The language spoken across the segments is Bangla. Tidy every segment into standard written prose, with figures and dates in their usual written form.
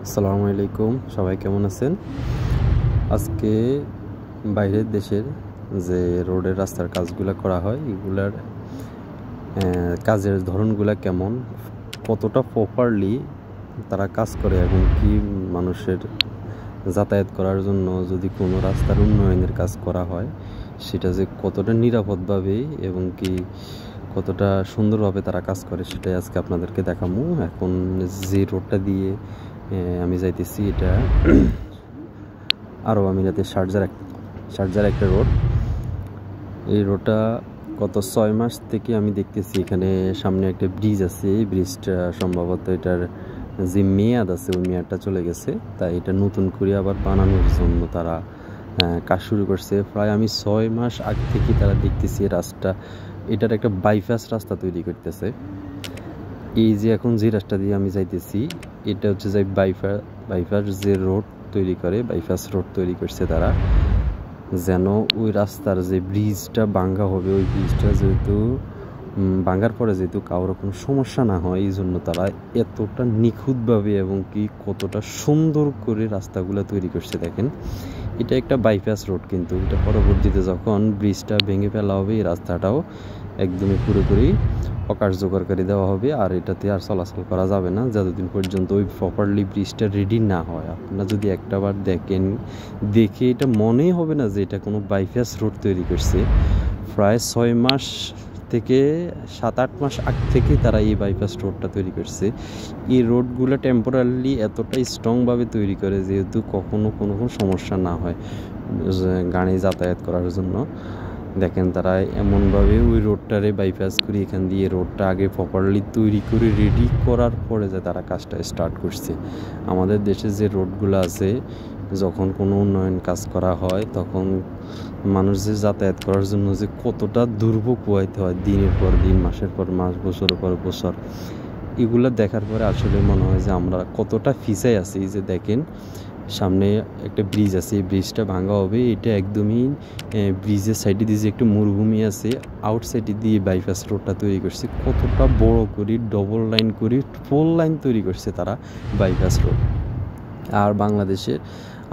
আসসালামু আলাইকুম, সবাই কেমন আছেন? আজকে বাইরের দেশের যে রোডের রাস্তার কাজগুলো করা হয় এগুলার কাজের ধরনগুলো কেমন, কতটা প্রপারলি তারা কাজ করে এবং কি মানুষের যাতায়াত করার জন্য যদি কোনো রাস্তার উন্নয়নের কাজ করা হয় সেটা যে কতটা নিরাপদভাবে এবং কি কতটা সুন্দরভাবে তারা কাজ করে সেটাই আজকে আপনাদেরকে দেখাবো। এখন যে রোডটা দিয়ে আমি যাইতেছি এটা আরব আমিরাতের শারজার একটা রোড। এই রোডটা গত 6 মাস থেকে আমি দেখতেছি এখানে সামনে একটা ব্রিজ আছে। এই ব্রিজটা সম্ভবত এটার যে মেয়াদ আছে ওই মেয়াদটা চলে গেছে, তাই এটা নতুন করে আবার বানানোর জন্য তারা কাজ শুরু করছে। প্রায় আমি 6 মাস আগে থেকে তারা দেখতেছি রাস্তা এটার একটা বাইপাস রাস্তা তৈরি করতেছে। এই যে এখন যে রাস্তা দিয়ে আমি যাইতেছি এটা হচ্ছে যে বাইপাস যে রোড তৈরি করে, বাইপাস রোড তৈরি করছে তারা, যেন ওই রাস্তার যে ব্রিজটা ভাঙ্গা হবে ওই ব্রিজটা যেহেতু ভাঙ্গার পরে যেহেতু কারোর কোনো সমস্যা না হয় এই জন্য তারা এতটা নিখুঁতভাবে এবং কি কতটা সুন্দর করে রাস্তাগুলো তৈরি করছে। দেখেন এটা একটা বাইপাস রোড, কিন্তু এটা পরবর্তীতে যখন ব্রিজটা ভেঙে ফেলা হবে এই রাস্তাটাও একদমই পুরোপুরি অকার্যকর করে দেওয়া হবে, আর এটাতে আর চলাচল করা যাবে না যতদিন পর্যন্ত ওই প্রপারলি ব্রিজটা রেডি না হয়। আপনারা যদি একটাবার দেখে এটা মনেই হবে না যে এটা কোনো বাইপাস রোড তৈরি করছে। প্রায় 6 মাস থেকে 7-8 মাস আগ থেকে তারা এই বাইপাস রোডটা তৈরি করছে। এই রোডগুলো টেম্পোরারি এতটা স্ট্রংভাবে তৈরি করে যেহেতু কখনো কোনো সমস্যা না হয় গাড়ি যাতায়াত করার জন্য। দেখেন তারা এমনভাবে ওই রোডটারে বাইপাস করে এখান দিয়ে রোডটা আগে প্রপারলি তৈরি করে রেডি করার পরে যে তারা কাজটা স্টার্ট করছে। আমাদের দেশে যে রোডগুলো আছে যখন কোনো উন্নয়ন কাজ করা হয় তখন মানুষ যে যাতায়াত করার জন্য যে কতটা দুর্ভোগ পোহাইতে হয় দিনের পর দিন, মাসের পর মাস, বছরের পর বছর, এগুলো দেখার পরে আসলে মনে হয় যে আমরা কতটা পিছায় আছি। যে দেখেন সামনে একটা ব্রিজ আছে, এই ব্রিজটা ভাঙা হবে, এটা একদমই ব্রিজের সাইডে দিয়ে যে একটু মরুভূমি আছে আউটসাইডে দিয়ে বাইপাস রোডটা তৈরি করছে, কতটা বড় করে ডবল লাইন করে 4 লাইন তৈরি করছে তারা বাইপাস রোড। আর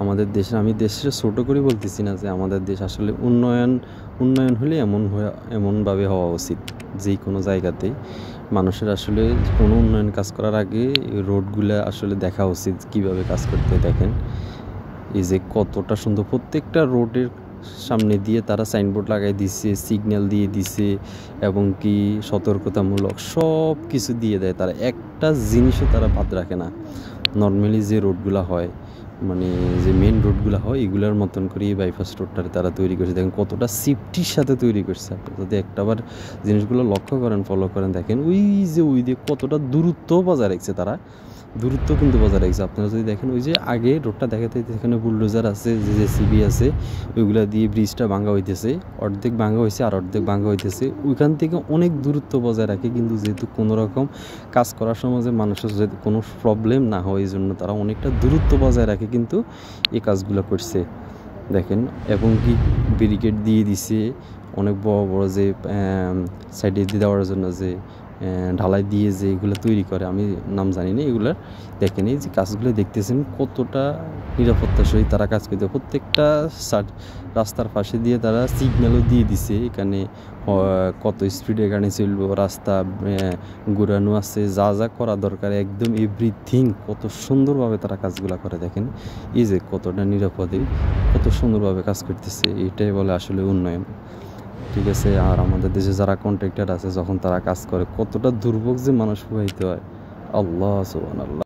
আমাদের দেশের আমি দেশের ছোটো করে বলতেছি না, যে আমাদের দেশ আসলে উন্নয়ন হলে এমনভাবে হওয়া উচিত যে কোনো জায়গাতেই মানুষের আসলে কোনো উন্নয়ন কাজ করার আগে রোডগুলো আসলে দেখা উচিত কীভাবে কাজ করতে। দেখেন এই যে কতটা সুন্দর, প্রত্যেকটা রোডের সামনে দিয়ে তারা সাইনবোর্ড লাগাই দিছে, সিগন্যাল দিয়ে দিছে এবং কি সতর্কতামূলক সব কিছু দিয়ে দেয়। তারা একটা জিনিসও তারা বাদ রাখে না। নর্মালি যে রোডগুলো হয় মানে যে মেন রোডগুলো হয় এগুলোর মতন করে এই বাইপাস রোডটারে তারা তৈরি করছে। দেখেন কতটা সেফটির সাথে তৈরি করছে। আপনি যদি একটাবার জিনিসগুলো লক্ষ্য করেন, ফলো করেন, দেখেন ওই দিয়ে কতটা দূরত্ব বজায় রাখছে তারা, দূরত্ব কিন্তু বজায় রাখছে। আপনারা যদি দেখেন ওই যে আগে রোডটা দেখাতে এখানে বুলডোজার আছে, যে জেসিবি আছে, ওইগুলা দিয়ে ব্রিজটা ভাঙা হইতেছে, অর্ধেক ভাঙা হয়েছে আর অর্ধেক ভাঙা হইতেছে, ওইখান থেকে অনেক দূরত্ব বজায় রাখে। কিন্তু যেহেতু কোনো রকম কাজ করার সময় যে মানুষের যদি কোনো প্রবলেম না হয় এই জন্য তারা অনেকটা দূরত্ব বজায় রাখে কিন্তু এই কাজগুলো করছে। দেখেন এবং কি ব্যারিকেড দিয়ে দিছে অনেক বড় বড়, যে সাইডে দিয়ে দেওয়ার জন্য যে ঢালাই দিয়ে যে এগুলো তৈরি করে, আমি নাম জানি না এগুলার। দেখেন এই যে কাজগুলো দেখতেছেন কতটা নিরাপত্তার সহিত তারা কাজ করতে। প্রত্যেকটা রাস্তার পাশে দিয়ে তারা সিগন্যালও দিয়ে দিছে এখানে কত স্পিডে গাড়ি চলবো, রাস্তা ঘুরানো আছে, যা যা করা দরকার একদম এভরিথিং কত সুন্দরভাবে তারা কাজগুলো করে। দেখেন এই যে কতটা নিরাপদে কত সুন্দরভাবে কাজ করতেছে, এটাই বলে আসলে উন্নয়ন। ঠিক আছে। আর আমাদের দেশে যারা কন্ট্রাক্টর আছে যখন তারা কাজ করে কতটা দুর্ভোগ যে মানুষ পোহাইতে হয়, আল্লাহ সুবহানাল্লাহ।